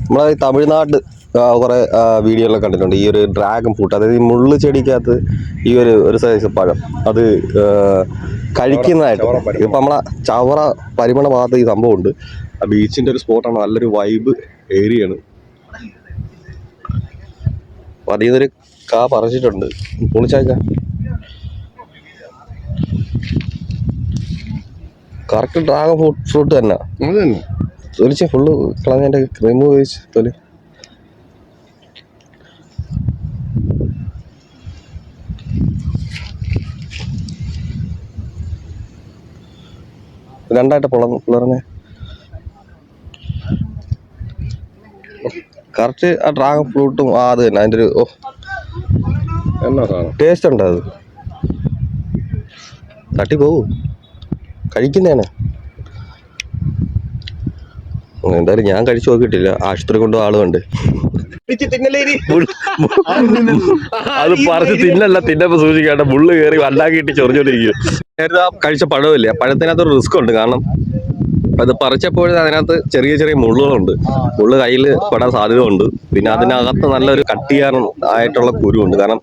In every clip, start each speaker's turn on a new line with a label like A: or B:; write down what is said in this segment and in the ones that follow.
A: നമ്മളെ തമിഴ്നാട് കുറെ വീഡിയോകളൊക്കെ കണ്ടിട്ടുണ്ട്. ഈ ഒരു ഡ്രാഗൺ ഫ്രൂട്ട്, അതായത് ഈ മുള്ളു ചെടിക്കകത്ത് ഈ ഒരു സൈസ് പഴം അത് കഴിക്കുന്നതായിട്ട്. ഇപ്പം നമ്മളെ ചവറ പരിമണ ഭാഗത്ത് ഈ സംഭവം ഉണ്ട്. ആ ബീച്ചിൻ്റെ ഒരു സ്പോട്ടാണ്, നല്ലൊരു വൈബ് ഏരിയയാണ്. അപ്പം അതിൽ നിന്നൊരു കാ പറിച്ചിട്ടുണ്ട്. പൊളിച്ചാക്ക കറക്റ്റ് ഡ്രാഗൺ ഫ്രൂട്ട് തന്നെ തൊലിച്ച് ഫുള്ള് കളഞ്ഞതിൻ്റെ റിമൂവ് ചെയ്ച്ച് തൊലി. രണ്ടായിട്ട് പിളർന്നേ കറക്റ്റ്. ആ ഡ്രാഗൺ ഫ്രൂട്ടും അത് തന്നെ അതിൻ്റെ ഒരു ടേസ്റ്റ് ഉണ്ട്. അത് തട്ടി പോവും കഴിക്കുന്നതാണ്. എന്തായാലും ഞാൻ കഴിച്ചു നോക്കിയിട്ടില്ല, ആശുപത്രി കൊണ്ടും ആളുണ്ട്. അത് പറഞ്ഞ് തിന്നപ്പോ സൂക്ഷിക്കാണ്ട് മുള്ളു കയറി വല്ലാക്കിയിട്ട് ചൊറിഞ്ഞോണ്ടിരിക്കും. നേരത്തെ ആ കഴിച്ച പഴമില്ലേ, ആ പഴത്തിനകത്തൊരു റിസ്ക് ഉണ്ട്. കാരണം അത് പറിച്ചപ്പോൾ അതിനകത്ത് ചെറിയ ചെറിയ മുള്ളുകളുണ്ട്. മുള്ളു കയ്യിൽ പെടാൻ സാധ്യത ഉണ്ട്. പിന്നെ അതിനകത്ത് നല്ലൊരു ആയിട്ടുള്ള കുരുവുണ്ട്. കാരണം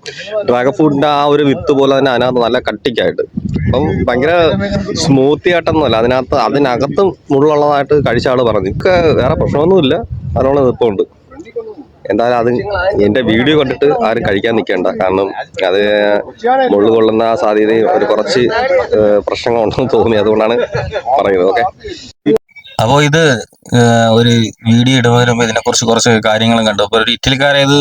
A: ഡ്രാഗൺ ഫ്രൂട്ടിന്റെ ആ ഒരു വിത്ത് പോലെ തന്നെ അതിനകത്ത് നല്ല കട്ടിക്കായിട്ട്. അപ്പം ഭയങ്കര സ്മൂത്തി ആയിട്ടൊന്നുമല്ല, അതിനകത്തും മുള്ളുള്ളതായിട്ട് കഴിച്ച ആള് പറഞ്ഞു. വേറെ പ്രശ്നമൊന്നുമില്ല, നല്ലോണം നിൽപ്പുണ്ട്. എന്തായാലും അത് എൻ്റെ വീഡിയോ കണ്ടിട്ട് ആരും കഴിക്കാൻ നിൽക്കേണ്ട. കാരണം അത് മുള്ളു കൊള്ളുന്ന സാധ്യതയും ഒരു കുറച്ച് പ്രശ്നങ്ങളുണ്ടെന്ന് തോന്നി, അതുകൊണ്ടാണ് പറയുന്നത്. ഓക്കെ.
B: അപ്പോൾ ഇത് ഒരു വീഡിയോ ഇടുമ്പോൾ ഇതിനെക്കുറിച്ച് കുറച്ച് കാര്യങ്ങളും കണ്ടു. അപ്പോൾ ഒരു ഇറ്റലിക്കാരെ ഇത്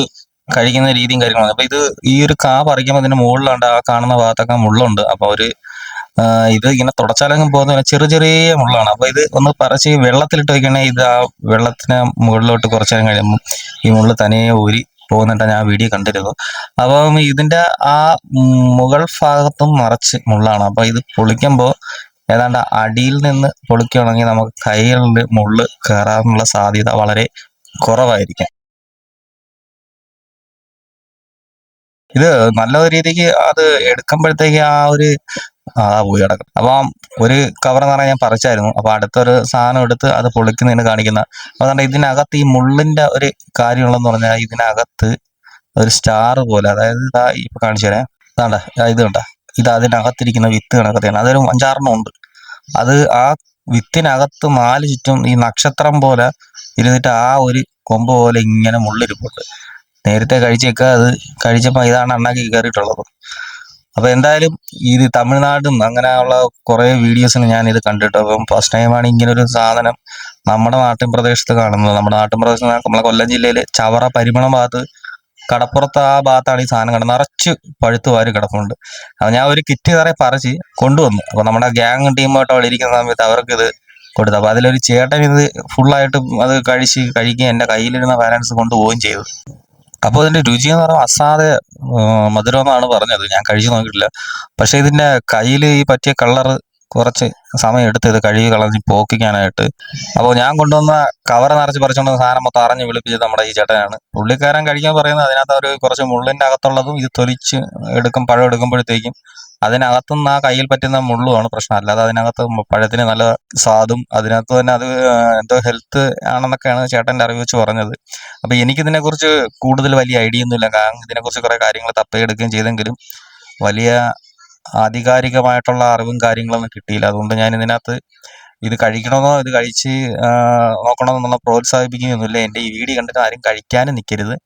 B: കഴിക്കുന്ന രീതിയും കാര്യങ്ങളും. അപ്പോൾ ഇത് ഈ ഒരു കാ പറിക്കുമ്പോൾ ഇതിന്റെ മുകളിലുണ്ട്, ആ കാണുന്ന ഭാഗത്തൊക്കെ മുള്ളുണ്ട്. അപ്പോൾ ഒരു ഇത് ഇങ്ങനെ തുടച്ചാലങ്ങും പോകുന്ന ചെറിയ ചെറിയ മുള്ളാണ്. അപ്പോൾ ഇത് ഒന്ന് പറിച്ച് വെള്ളത്തിലിട്ട് വയ്ക്കണേ. ഇത് ആ വെള്ളത്തിന് മുകളിലോട്ട് കുറച്ച് നേരം കഴിയുമ്പോൾ ഈ മുള്ള് തനിയെ ഊരി പോകുന്നുണ്ട്. ഞാൻ വീഡിയോ കണ്ടിരുന്നു. അപ്പം ഇതിന്റെ ആ മുകൾ ഭാഗത്തും നിറച്ച് മുള്ളാണ്. അപ്പോൾ ഇത് പൊളിക്കുമ്പോൾ ഏതാണ്ട് അടിയിൽ നിന്ന് പൊളിക്കുകയാണെങ്കിൽ നമുക്ക് കൈകളിൽ മുള്ള് കയറാനുള്ള സാധ്യത വളരെ കുറവായിരിക്കും. ഇത് നല്ല രീതിക്ക് അത് എടുക്കുമ്പോഴത്തേക്ക് ആ ഒരു പോയി കിടക്കും. അപ്പം ഒരു കവർ നിറയെ ഞാൻ പറിച്ചായിരുന്നു. അപ്പൊ അടുത്തൊരു സാധനം എടുത്ത് അത് പൊളിക്കുന്നതിന് കാണിക്കുന്ന. അതുകൊണ്ട് ഇതിനകത്ത് ഈ മുള്ളിന്റെ ഒരു കാര്യമുള്ളതെന്ന് പറഞ്ഞാൽ ഇതിനകത്ത് ഒരു സ്റ്റാർ പോലെ, അതായത് ഇതാ ഇപ്പൊ കാണിച്ചു തരാം. ഇതാണ്ട ഇത് കണ്ട, ഇത് അതിനകത്തിരിക്കുന്ന വിത്ത് കണക്കത്തെയാണ്. അതൊരു 5-6 ഉണ്ട്. അത് ആ വിത്തിനകത്ത് 4 ചുറ്റും ഈ നക്ഷത്രം പോലെ ഇരുന്നിട്ട് ആ ഒരു കൊമ്പ് പോലെ ഇങ്ങനെ മുള്ളിരിപ്പുണ്ട്. നേരത്തെ കഴിച്ചൊക്കെ അത് കഴിച്ചപ്പോൾ ഇതാണ് അണ്ണാക്കി കയറിയിട്ടുള്ളത്. അപ്പൊ എന്തായാലും ഇത് തമിഴ്നാടും അങ്ങനെയുള്ള കുറെ വീഡിയോസിന് ഞാൻ ഇത് കണ്ടിട്ടു. അപ്പം ഫസ്റ്റ് ടൈമാണ് ഇങ്ങനെ ഒരു സാധനം നമ്മുടെ നാട്ടിൻ പ്രദേശത്ത് കാണുന്നത്. നമ്മുടെ നാട്ടിൻ പ്രദേശത്ത് നമ്മളെ കൊല്ലം ജില്ലയില് ചവറ പരിമണ ഭാഗത്ത് കടപ്പുറത്ത് ആ ഭാഗത്താണ് ഈ സാധനം കണ്ടത്. നിറച്ച് പഴുത്ത് വാരി കിടപ്പുണ്ട്. അപ്പൊ ഞാൻ ഒരു കിറ്റ് നിറയെ പറിച്ച് കൊണ്ടുവന്നു. അപ്പൊ നമ്മുടെ ഗ്യാങ് ടീമായിട്ട് അവിടെ ഇരിക്കുന്ന സമയത്ത് അവർക്ക് ഇത് കൊടുത്തു. അപ്പൊ അതിലൊരു ചേട്ടൻ ഇത് ഫുള്ളായിട്ട് അത് കഴിക്കുകയും എൻ്റെ കയ്യിലിരുന്ന ബാലൻസ് കൊണ്ടുപോവുകയും ചെയ്തു. അപ്പോൾ ഇതിന്റെ രുചി എന്ന് പറയുമ്പോൾ അസാധ്യ മധുരമെന്നാണ് പറഞ്ഞത്. ഞാൻ കഴിച്ചു നോക്കിയിട്ടില്ല. പക്ഷെ ഇതിന്റെ കയ്യിൽ ഈ പറ്റിയ കളറ് കുറച്ച് സമയം എടുത്ത് ഇത് കഴുകി കളഞ്ഞ് പോക്കിക്കാനായിട്ട്. അപ്പോൾ ഞാൻ കൊണ്ടുവന്ന കവർ നിറച്ച് പറിച്ചുകൊണ്ടുവന്ന സാധനം മൊത്തം അറിഞ്ഞ് വിളിപ്പിച്ചത് നമ്മുടെ ഈ ചേട്ടനാണ്. പുള്ളിക്കാരൻ കഴിക്കാൻ പറയുന്നത് അതിനകത്ത് ഒരു കുറച്ച് മുള്ളിന്റെ അകത്തുള്ളതും ഇത് തൊലിച്ച് പഴം എടുക്കുമ്പോഴത്തേക്കും അതിനകത്തുനിന്ന് ആ കയ്യിൽ പറ്റുന്ന മുള്ളുമാണ് പ്രശ്നം. അല്ലാതെ അതിനകത്ത് പഴത്തിന് നല്ല സ്വാദും അതിനകത്ത് തന്നെ അത് എന്തോ ഹെൽത്ത് ആണെന്നൊക്കെയാണ് ചേട്ടൻ്റെ അറിവ് വെച്ച് പറഞ്ഞത്. അപ്പൊ എനിക്കിതിനെക്കുറിച്ച് കൂടുതൽ വലിയ ഐഡിയ ഒന്നുമില്ല. കാരണം ഇതിനെക്കുറിച്ച് കുറെ കാര്യങ്ങൾ തപ്പിയെടുക്കുകയും ചെയ്തെങ്കിലും വലിയ ആധികാരികമായിട്ടുള്ള അറിവും കാര്യങ്ങളൊന്നും കിട്ടിയില്ല. അതുകൊണ്ട് ഞാൻ ഇതിനകത്ത് ഇത് കഴിക്കണമെന്നോ ഇത് കഴിച്ച് നോക്കണമെന്നുള്ള പ്രോത്സാഹിപ്പിക്കുകയൊന്നുമില്ല. എൻ്റെ ഈ വീഡിയോ കണ്ടിട്ട് ആരും കഴിക്കാനും നിൽക്കരുത്.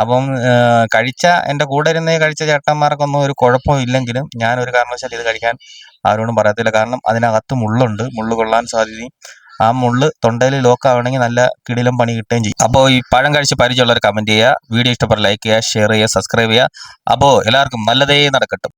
B: അപ്പം കഴിച്ച എൻ്റെ കൂടെ ഇരുന്ന് കഴിച്ച ചേട്ടന്മാർക്കൊന്നും ഒരു കുഴപ്പവും ഇല്ലെങ്കിലും ഞാൻ ഒരു കാരണവശാലും ഇത് കഴിക്കാൻ ആരോടും പറയത്തില്ല. കാരണം അതിനകത്ത് മുള്ളുണ്ട്, മുള്ളു കൊള്ളാൻ സാധ്യതയും ആ മുള്ള് തൊണ്ടയിൽ ലോക്കാവണമെങ്കിൽ നല്ല കിടിലം പണി കിട്ടുകയും ചെയ്യും. അപ്പോൾ ഈ പഴം കഴിച്ച് പരിചയമുള്ളവർ കമന്റ് ചെയ്യുക, വീഡിയോ ഇഷ്ടപ്പെട്ട ലൈക്ക് ചെയ്യുക, ഷെയർ ചെയ്യുക, സബ്സ്ക്രൈബ് ചെയ്യുക. അപ്പോൾ എല്ലാവർക്കും നല്ലതേ നടക്കട്ടെ.